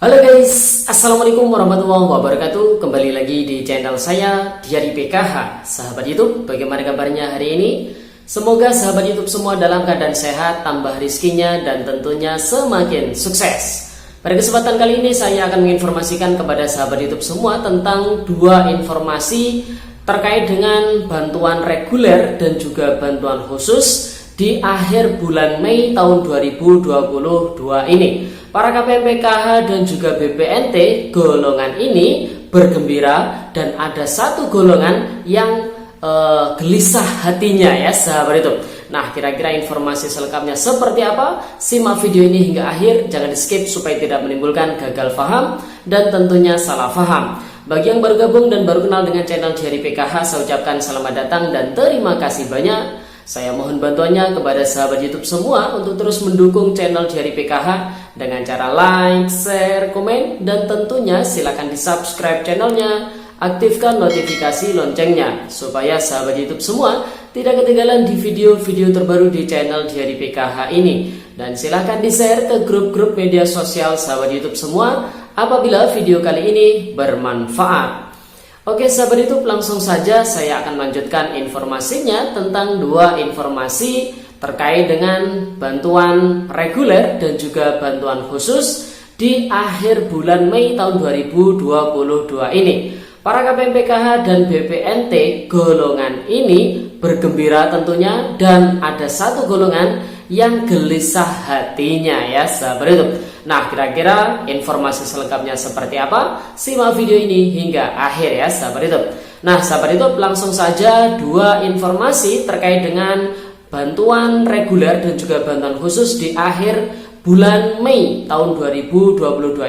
Halo guys, Assalamualaikum warahmatullahi wabarakatuh. Kembali lagi di channel saya Diari PKH. Sahabat YouTube, bagaimana kabarnya hari ini? Semoga sahabat YouTube semua dalam keadaan sehat, tambah rizkinya, dan tentunya semakin sukses. Pada kesempatan kali ini saya akan menginformasikan kepada sahabat YouTube semua tentang dua informasi terkait dengan bantuan reguler dan juga bantuan khusus di akhir bulan Mei tahun 2022 ini. Para KPM PKH dan juga BPNT golongan ini bergembira, dan ada satu golongan yang gelisah hatinya ya sahabat itu. Nah, kira-kira informasi selengkapnya seperti apa? Simak video ini hingga akhir, jangan di skip supaya tidak menimbulkan gagal paham dan tentunya salah paham. Bagi yang baru gabung dan baru kenal dengan channel Diari PKH, saya ucapkan selamat datang dan terima kasih banyak. Saya mohon bantuannya kepada sahabat YouTube semua untuk terus mendukung channel Diari PKH dengan cara like, share, komen, dan tentunya silakan di subscribe channelnya, aktifkan notifikasi loncengnya supaya sahabat YouTube semua tidak ketinggalan di video-video terbaru di channel Diari PKH ini. Dan silakan di share ke grup-grup media sosial sahabat YouTube semua apabila video kali ini bermanfaat. Oke sahabat YouTube, langsung saja saya akan lanjutkan informasinya tentang dua informasi terkait dengan bantuan reguler dan juga bantuan khusus di akhir bulan Mei tahun 2022 ini. Para KPM PKH dan BPNT golongan ini bergembira tentunya, dan ada satu golongan yang gelisah hatinya ya sahabat YouTube. Nah, kira-kira informasi selengkapnya seperti apa? Simak video ini hingga akhir ya sahabat YouTube. Nah sahabat YouTube, langsung saja dua informasi terkait dengan bantuan reguler dan juga bantuan khusus di akhir bulan Mei tahun 2022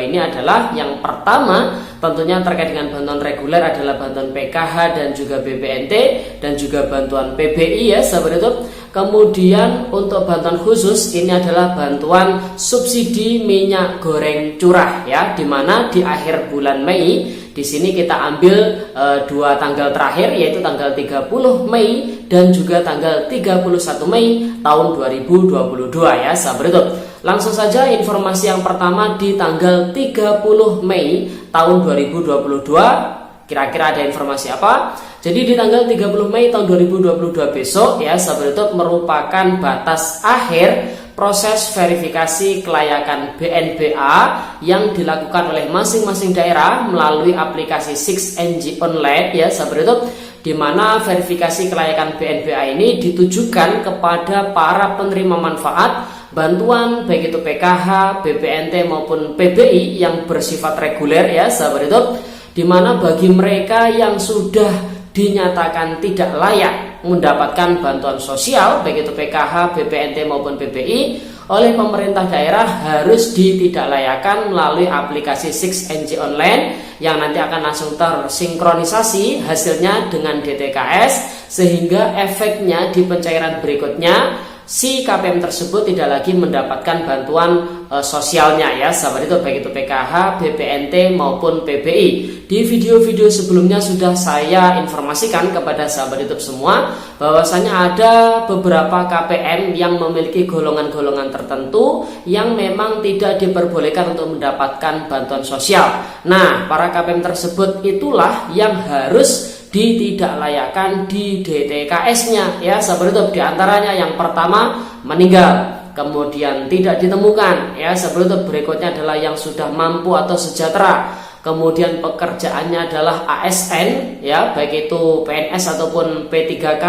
ini adalah yang pertama tentunya terkait dengan bantuan reguler adalah bantuan PKH dan juga BPNT dan juga bantuan PBI ya sahabat YouTube. Kemudian untuk bantuan khusus ini adalah bantuan subsidi minyak goreng curah ya, dimana di akhir bulan Mei di sini kita ambil dua tanggal terakhir, yaitu tanggal 30 Mei dan juga tanggal 31 Mei tahun 2022 ya sahabat YouTube. Langsung saja informasi yang pertama di tanggal 30 Mei tahun 2022. Kira-kira ada informasi apa? Jadi di tanggal 30 Mei tahun 2022 besok ya sahabat YouTube merupakan batas akhir proses verifikasi kelayakan BNBA yang dilakukan oleh masing-masing daerah melalui aplikasi 6NG Online ya sahabat YouTube, di mana verifikasi kelayakan BNBA ini ditujukan kepada para penerima manfaat bantuan baik itu PKH, BPNT maupun PBI yang bersifat reguler ya sahabat YouTube, di mana bagi mereka yang sudah dinyatakan tidak layak mendapatkan bantuan sosial baik itu PKH, BPNT maupun PBI oleh pemerintah daerah harus ditidaklayakkan melalui aplikasi 6NG Online yang nanti akan langsung tersinkronisasi hasilnya dengan DTKS, sehingga efeknya di pencairan berikutnya si KPM tersebut tidak lagi mendapatkan bantuan sosialnya ya sahabat itu, baik itu PKH, BPNT maupun PBI. Di video-video sebelumnya sudah saya informasikan kepada sahabat YouTube semua bahwasanya ada beberapa KPM yang memiliki golongan-golongan tertentu yang memang tidak diperbolehkan untuk mendapatkan bantuan sosial. Nah, para KPM tersebut itulah yang harus ditidaklayakkan di DTKS-nya ya sahabat YouTube. Di antaranya yang pertama meninggal, kemudian tidak ditemukan ya sahabat YouTube. Berikutnya adalah yang sudah mampu atau sejahtera, kemudian pekerjaannya adalah ASN ya, baik itu PNS ataupun P3K,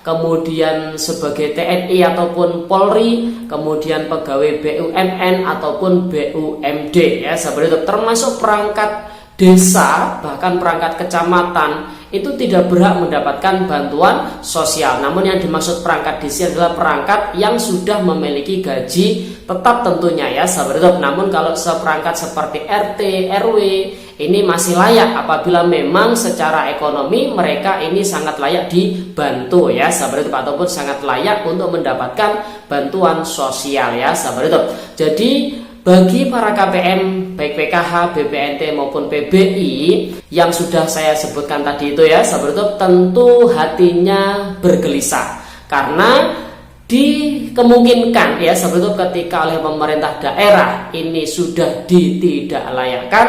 kemudian sebagai TNI ataupun Polri, kemudian pegawai BUMN ataupun BUMD ya sahabat YouTube. Termasuk perangkat desa bahkan perangkat kecamatan itu tidak berhak mendapatkan bantuan sosial. Namun yang dimaksud perangkat desa adalah perangkat yang sudah memiliki gaji tetap tentunya ya sahabat YouTube. Namun kalau seperangkat seperti RT, RW ini masih layak apabila memang secara ekonomi mereka ini sangat layak dibantu ya sahabat YouTube, ataupun sangat layak untuk mendapatkan bantuan sosial ya sahabat YouTube. Jadi bagi para KPM baik PKH, BPNT maupun PBI yang sudah saya sebutkan tadi itu ya sahabat YouTube, tentu hatinya bergelisah karena Dikemungkinkan ya seperti itu ketika oleh pemerintah daerah ini sudah ditidaklayakkan,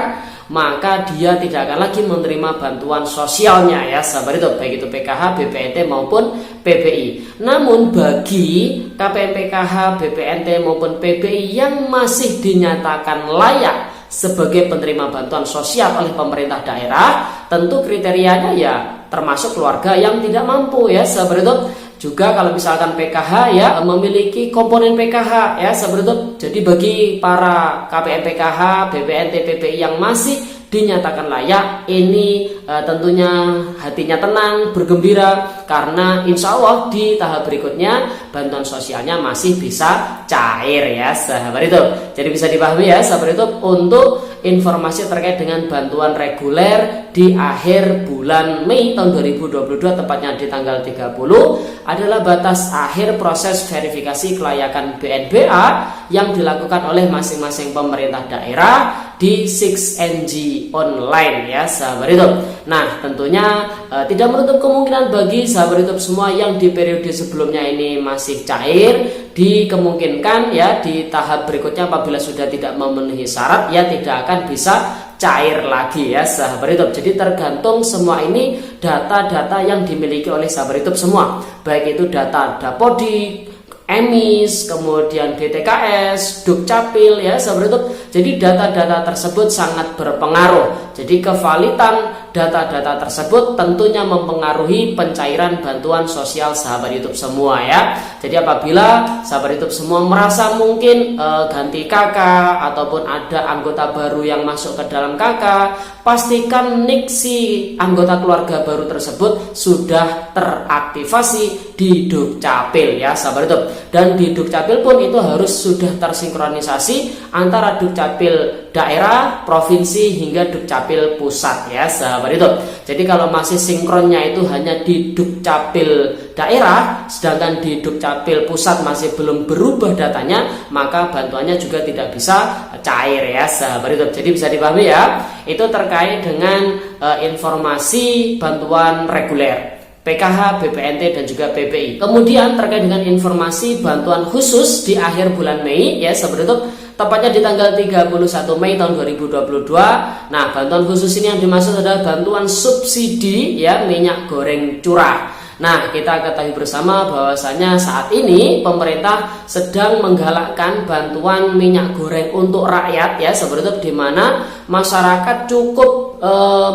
maka dia tidak akan lagi menerima bantuan sosialnya ya sahabat itu, baik itu PKH, BPNT maupun PBI. Namun bagi KPM PKH, BPNT maupun PBI yang masih dinyatakan layak sebagai penerima bantuan sosial oleh pemerintah daerah, tentu kriterianya ya termasuk keluarga yang tidak mampu ya sahabat itu. Juga kalau misalkan PKH ya memiliki komponen PKH ya seperti itu. Jadi bagi para KPM PKH, BPNT, PBI yang masih dinyatakan layak, ini tentunya hatinya tenang, bergembira, karena insya Allah di tahap berikutnya bantuan sosialnya masih bisa cair ya sahabat itu. Jadi bisa dipahami ya sahabat itu, untuk informasi terkait dengan bantuan reguler di akhir bulan Mei tahun 2022, tepatnya di tanggal 30, adalah batas akhir proses verifikasi kelayakan BNBA yang dilakukan oleh masing-masing pemerintah daerah di 6NG online ya sahabat itu. Nah tentunya tidak menutup kemungkinan bagi sahabat YouTube semua yang di periode sebelumnya ini masih cair, dikemungkinkan ya di tahap berikutnya apabila sudah tidak memenuhi syarat ya tidak akan bisa cair lagi ya sahabat YouTube. Jadi tergantung semua ini data-data yang dimiliki oleh sahabat YouTube semua, baik itu data Dapodik, EMIS, kemudian DTKS, Dukcapil ya sahabat YouTube. Jadi data-data tersebut sangat berpengaruh. Jadi kevalitan data-data tersebut tentunya mempengaruhi pencairan bantuan sosial sahabat YouTube semua ya. Jadi apabila sahabat YouTube semua merasa mungkin ganti KK ataupun ada anggota baru yang masuk ke dalam KK, pastikan NIK si anggota keluarga baru tersebut sudah teraktivasi di Dukcapil ya sahabat YouTube. Dan di Dukcapil pun itu harus sudah tersinkronisasi antara Dukcapil daerah, provinsi hingga Dukcapil pusat ya sahabat itu. Jadi kalau masih sinkronnya itu hanya di Dukcapil daerah, sedangkan di Dukcapil pusat masih belum berubah datanya, maka bantuannya juga tidak bisa cair ya sahabat itu. Jadi bisa dipahami ya, itu terkait dengan informasi bantuan reguler PKH, BPNT dan juga PBI. Kemudian terkait dengan informasi bantuan khusus di akhir bulan Mei ya sahabat itu, tepatnya di tanggal 31 Mei tahun 2022. Nah, bantuan khusus ini yang dimaksud adalah bantuan subsidi ya minyak goreng curah. Nah, kita ketahui bersama bahwasanya saat ini pemerintah sedang menggalakkan bantuan minyak goreng untuk rakyat ya seperti itu, di mana masyarakat cukup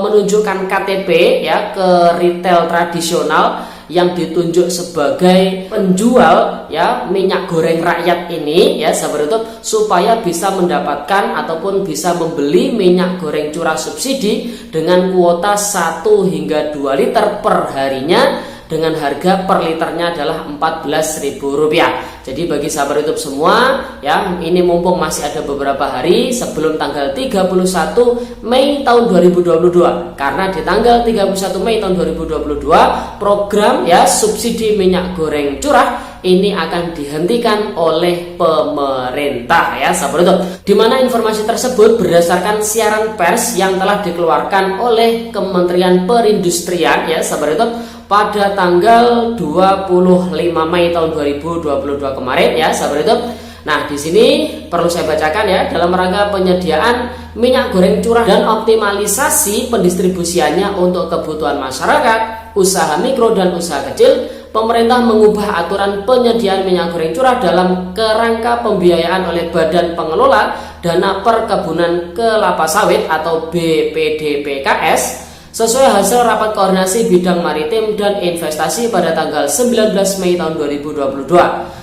menunjukkan KTP ya ke retail tradisional yang ditunjuk sebagai penjual ya minyak goreng rakyat ini ya sahabat YouTube, supaya bisa mendapatkan ataupun bisa membeli minyak goreng curah subsidi dengan kuota 1 hingga 2 liter per harinya dengan harga per liternya adalah Rp14.000. Jadi bagi sahabat YouTube semua ya, ini mumpung masih ada beberapa hari sebelum tanggal 31 Mei tahun 2022, karena di tanggal 31 Mei tahun 2022 program ya subsidi minyak goreng curah ini akan dihentikan oleh pemerintah ya sahabat YouTube. Di mana informasi tersebut berdasarkan siaran pers yang telah dikeluarkan oleh Kementerian Perindustrian ya sahabat YouTube pada tanggal 25 Mei tahun 2022 kemarin ya sahabat YouTube. Nah, di sini perlu saya bacakan ya, dalam rangka penyediaan minyak goreng curah dan optimalisasi pendistribusiannya untuk kebutuhan masyarakat, usaha mikro dan usaha kecil, pemerintah mengubah aturan penyediaan minyak goreng curah dalam kerangka pembiayaan oleh Badan Pengelola Dana Perkebunan Kelapa Sawit atau BPDPKS sesuai hasil rapat koordinasi bidang maritim dan investasi pada tanggal 19 Mei tahun 2022.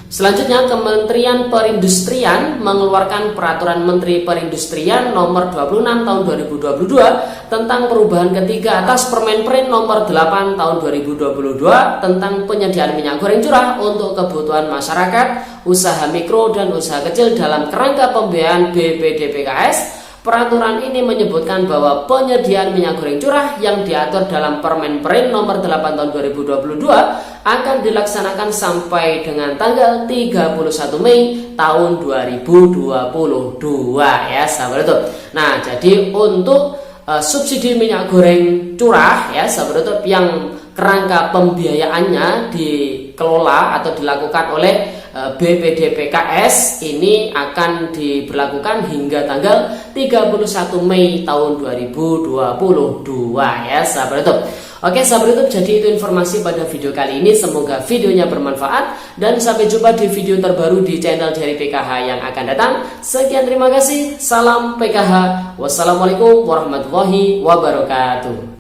Selanjutnya, Kementerian Perindustrian mengeluarkan Peraturan Menteri Perindustrian nomor 26 tahun 2022 tentang perubahan ketiga atas Permenprin nomor 8 tahun 2022 tentang penyediaan minyak goreng curah untuk kebutuhan masyarakat, usaha mikro dan usaha kecil dalam kerangka pembiayaan BPDPKS. Peraturan ini menyebutkan bahwa penyediaan minyak goreng curah yang diatur dalam Permenprin nomor 8 tahun 2022 akan dilaksanakan sampai dengan tanggal 31 Mei tahun 2022 ya sahabat YouTube. Nah, jadi untuk subsidi minyak goreng curah ya sahabat YouTube yang kerangka pembiayaannya dikelola atau dilakukan oleh BPDPKS ini akan diberlakukan hingga tanggal 31 Mei tahun 2022 ya sahabat YouTube. Oke sahabat YouTube, jadi itu informasi pada video kali ini. Semoga videonya bermanfaat dan sampai jumpa di video terbaru di channel Diari PKH yang akan datang. Sekian, terima kasih. Salam PKH. Wassalamualaikum warahmatullahi wabarakatuh.